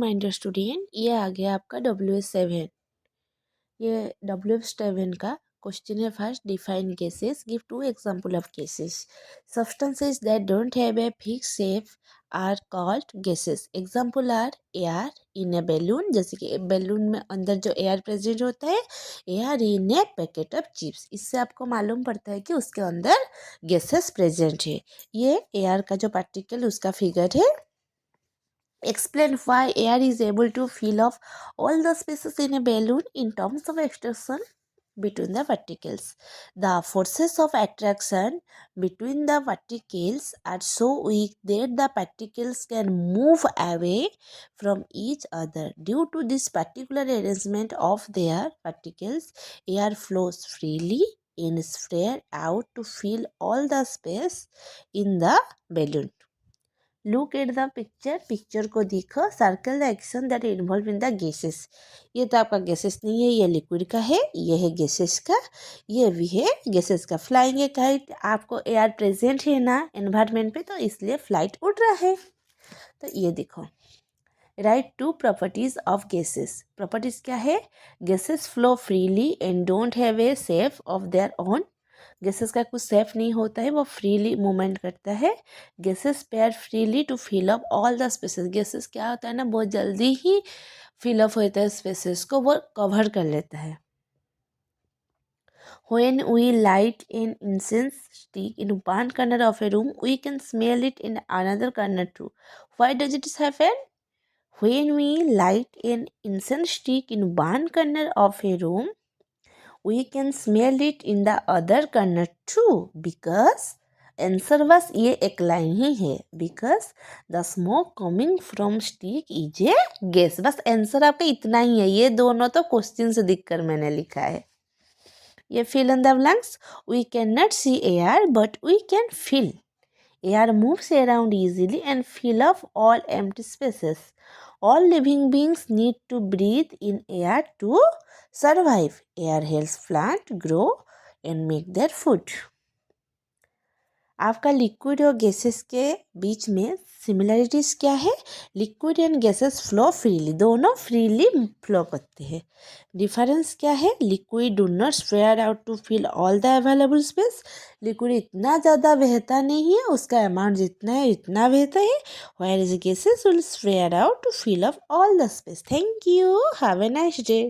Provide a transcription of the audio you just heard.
My dear student, ये आ गया आपका WS7। ये WS7 का क्वेश्चन है। First, define gases, give two example of gases. Substances that don't have a fixed shape are called gases. Example are air in a balloon, जैसे कि balloon में अंदर जो एयर प्रेजेंट होता है, air in A packet of chips. इससे आपको मालूम पड़ता है कि उसके अंदर गैसेस प्रेजेंट है। ये एयर का जो पार्टिकल उसका फिगर है। Explain why air is able to fill up all the spaces in a balloon in terms of extraction between the particles. The forces of attraction between the particles are so weak that the particles can move away from each other. Due to this particular arrangement of their particles, air flows freely and spread out to fill all the space in the balloon. Look at the picture, picture को देखो। Circle the action that involve in the gases. ये तो आपका gases नहीं है, ये liquid का है। ये है गैसेस का, ये भी है गैसेस का। फ्लाइंग ए काइट, आपको एयर प्रेजेंट है ना एनवायरनमेंट पे, तो इसलिए फ्लाइट उड़ रहा है। तो ये देखो, write two properties of gases. Properties क्या है? Gases flow freely and don't have a shape of their own. Gases का कुछ सेफ नहीं होता है, वो फ्रीली मूवमेंट करता है। Gases pair freely to fill up all the spaces. Gases क्या होता है ना, बहुत जल्दी ही फिल अप होता है, स्पेसेस को वो कवर कर लेता है। When we light an incense stick in one corner of a room, we can smell it in another corner too. Why does it happen? When we light an incense stick in one corner of a room, we can smell it in the other corner too, because answer बस ये एक line ही है, because the smoke coming from stick is a gas। बस answer आपका इतना ही है। ये दोनों तो क्वेश्चन से दिखकर मैंने लिखा है। ये fill in the blanks, we cannot see air but we can feel। Air moves around easily and fill up all empty spaces. All living beings need to breathe in air to survive. Air helps plants grow and make their food. आपका liquid और gases के बीच में similarities क्या है? Liquid and gases flow freely, दोनों freely flow करते हैं। डिफरेंस क्या है? Liquid do not spread out to fill all the available space. Liquid इतना ज़्यादा बहता नहीं है, उसका अमाउंट जितना है इतना बहता है। Whereas gases will spread out to fill up all the space. Thank you, have a nice day.